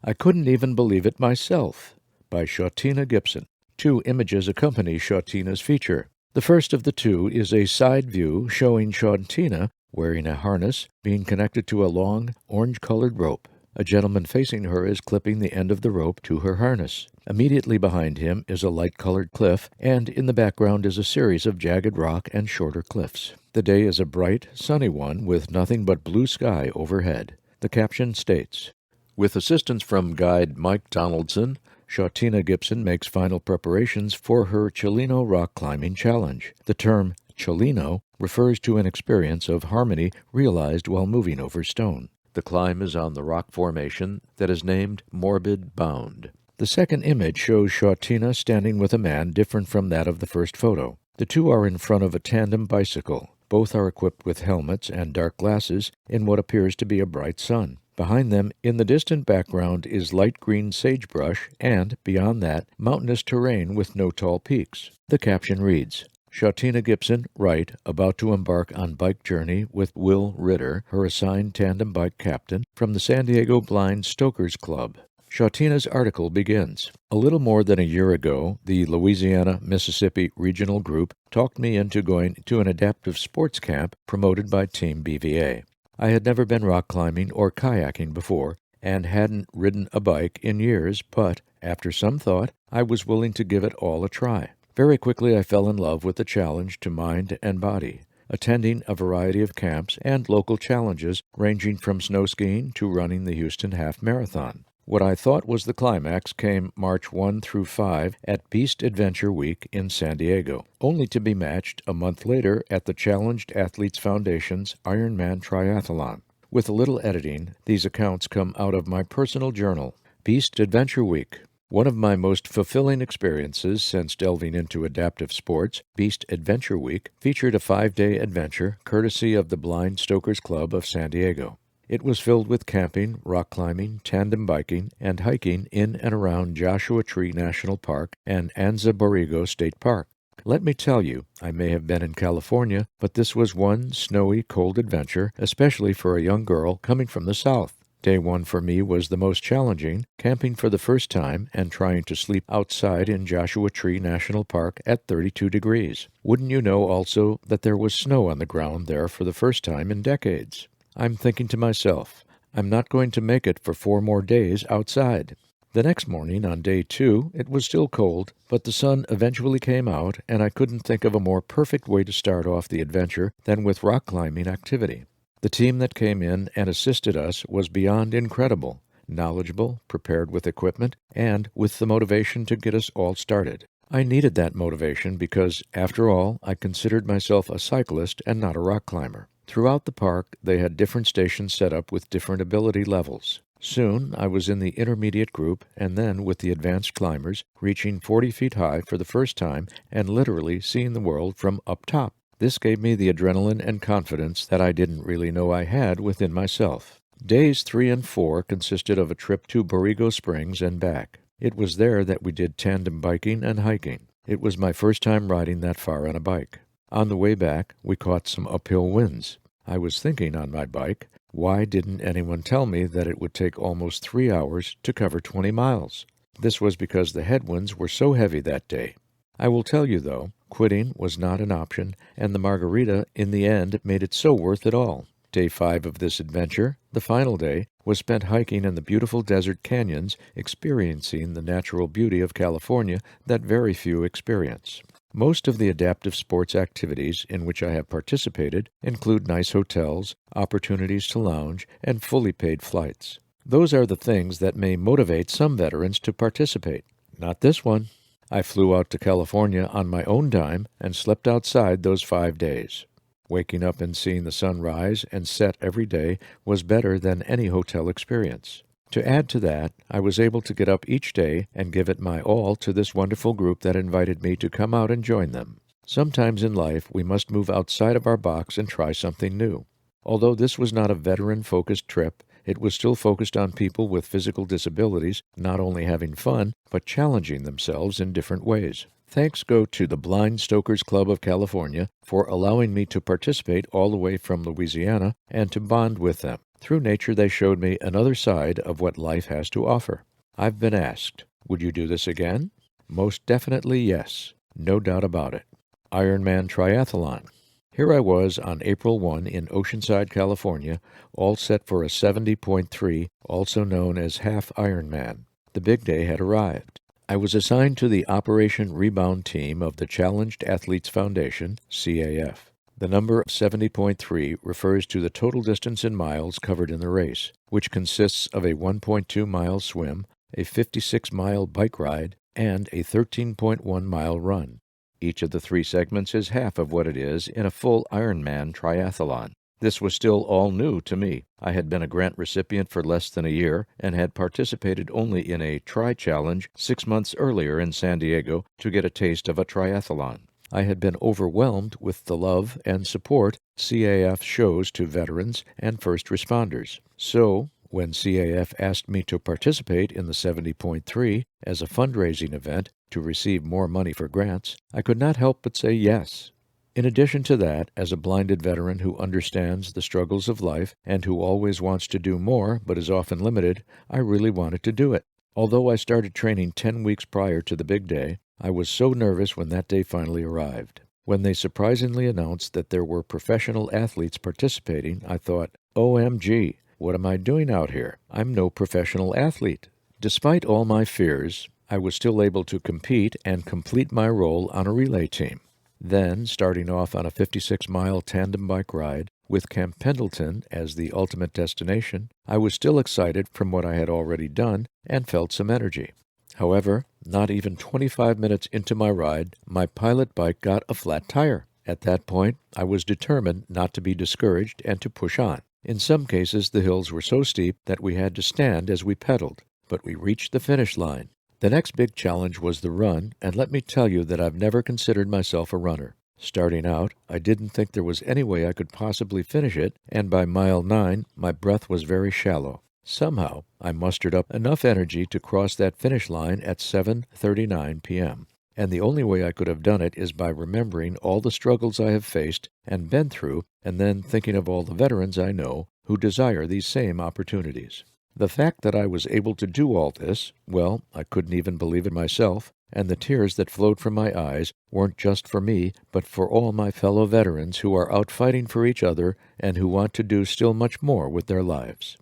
I couldn't even believe it myself, by Shawtina Gibson. 2 images accompany Shawtina's feature. The first of the 2 is a side view showing Shawtina wearing a harness being connected to a long, orange-colored rope. A gentleman facing her is clipping the end of the rope to her harness. Immediately behind him is a light-colored cliff, and in the background is a series of jagged rock and shorter cliffs. The day is a bright, sunny one with nothing but blue sky overhead. The caption states, "With assistance from guide Mike Donaldson, Shawtina Gibson makes final preparations for her Chelino rock climbing challenge." The term Chelino refers to an experience of harmony realized while moving over stone. The climb is on the rock formation that is named Morbid Bound. The second image shows Shawtina standing with a man different from that of the first photo. The 2 are in front of a tandem bicycle. Both are equipped with helmets and dark glasses in what appears to be a bright sun. Behind them, in the distant background, is light green sagebrush and, beyond that, mountainous terrain with no tall peaks. The caption reads, "Shawtina Gibson, right, about to embark on bike journey with Will Ritter, her assigned tandem bike captain, from the San Diego Blind Stokers Club." Shawtina's article begins, "A little more than a year ago, the Louisiana-Mississippi Regional Group talked me into going to an adaptive sports camp promoted by Team BVA. I had never been rock climbing or kayaking before, and hadn't ridden a bike in years, but, after some thought, I was willing to give it all a try. Very quickly I fell in love with the challenge to mind and body, attending a variety of camps and local challenges ranging from snow skiing to running the Houston Half Marathon. What I thought was the climax came March 1 through 5 at Beast Adventure Week in San Diego, only to be matched a month later at the Challenged Athletes Foundation's Ironman Triathlon. With a little editing, these accounts come out of my personal journal. Beast Adventure Week. One of my most fulfilling experiences since delving into adaptive sports, Beast Adventure Week featured a 5-day adventure courtesy of the Blind Stokers Club of San Diego. It was filled with camping, rock climbing, tandem biking, and hiking in and around Joshua Tree National Park and Anza Borrego State Park. Let me tell you, I may have been in California, but this was one snowy, cold adventure, especially for a young girl coming from the South. Day 1 for me was the most challenging, camping for the first time and trying to sleep outside in Joshua Tree National Park at 32 degrees. Wouldn't you know also that there was snow on the ground there for the first time in decades? I'm thinking to myself, I'm not going to make it for 4 more days outside. The next morning, on day 2, it was still cold, but the sun eventually came out, and I couldn't think of a more perfect way to start off the adventure than with rock climbing activity. The team that came in and assisted us was beyond incredible, knowledgeable, prepared with equipment, and with the motivation to get us all started. I needed that motivation because, after all, I considered myself a cyclist and not a rock climber. Throughout the park, they had different stations set up with different ability levels. Soon, I was in the intermediate group and then with the advanced climbers, reaching 40 feet high for the first time and literally seeing the world from up top. This gave me the adrenaline and confidence that I didn't really know I had within myself. Days 3 and 4 consisted of a trip to Borrego Springs and back. It was there that we did tandem biking and hiking. It was my first time riding that far on a bike. On the way back, we caught some uphill winds. I was thinking on my bike, why didn't anyone tell me that it would take almost 3 hours to cover 20 miles? This was because the headwinds were so heavy that day. I will tell you, though, quitting was not an option, and the margarita, in the end, made it so worth it all. Day 5 of this adventure, the final day, was spent hiking in the beautiful desert canyons, experiencing the natural beauty of California that very few experience. Most of the adaptive sports activities in which I have participated include nice hotels, opportunities to lounge, and fully paid flights. Those are the things that may motivate some veterans to participate. Not this one. I flew out to California on my own dime and slept outside those 5 days. Waking up and seeing the sun rise and set every day was better than any hotel experience. To add to that, I was able to get up each day and give it my all to this wonderful group that invited me to come out and join them. Sometimes in life, we must move outside of our box and try something new. Although this was not a veteran-focused trip, it was still focused on people with physical disabilities not only having fun, but challenging themselves in different ways. Thanks go to the Blind Stokers Club of California for allowing me to participate all the way from Louisiana and to bond with them. Through nature, they showed me another side of what life has to offer. I've been asked, would you do this again? Most definitely yes. No doubt about it. Ironman Triathlon. Here I was on April 1 in Oceanside, California, all set for a 70.3, also known as half Ironman. The big day had arrived. I was assigned to the Operation Rebound team of the Challenged Athletes Foundation, CAF. The number 70.3 refers to the total distance in miles covered in the race, which consists of a 1.2-mile swim, a 56-mile bike ride, and a 13.1-mile run. Each of the three segments is half of what it is in a full Ironman triathlon. This was still all new to me. I had been a grant recipient for less than a year and had participated only in a tri-challenge 6 months earlier in San Diego to get a taste of a triathlon. I had been overwhelmed with the love and support CAF shows to veterans and first responders. So, when CAF asked me to participate in the 70.3 as a fundraising event to receive more money for grants, I could not help but say yes. In addition to that, as a blinded veteran who understands the struggles of life and who always wants to do more but is often limited, I really wanted to do it. Although I started training 10 weeks prior to the big day, I was so nervous when that day finally arrived. When they surprisingly announced that there were professional athletes participating, I thought, OMG, what am I doing out here? I'm no professional athlete. Despite all my fears, I was still able to compete and complete my role on a relay team. Then, starting off on a 56-mile tandem bike ride with Camp Pendleton as the ultimate destination, I was still excited from what I had already done and felt some energy. However, not even 25 minutes into my ride, my pilot bike got a flat tire. At that point, I was determined not to be discouraged and to push on. In some cases, the hills were so steep that we had to stand as we pedaled, but we reached the finish line. The next big challenge was the run, and let me tell you that I've never considered myself a runner. Starting out, I didn't think there was any way I could possibly finish it, and by mile 9, my breath was very shallow. Somehow, I mustered up enough energy to cross that finish line at 7:39 p.m. And the only way I could have done it is by remembering all the struggles I have faced and been through, and then thinking of all the veterans I know who desire these same opportunities. The fact that I was able to do all this, well, I couldn't even believe it myself, and the tears that flowed from my eyes weren't just for me, but for all my fellow veterans who are out fighting for each other and who want to do still much more with their lives.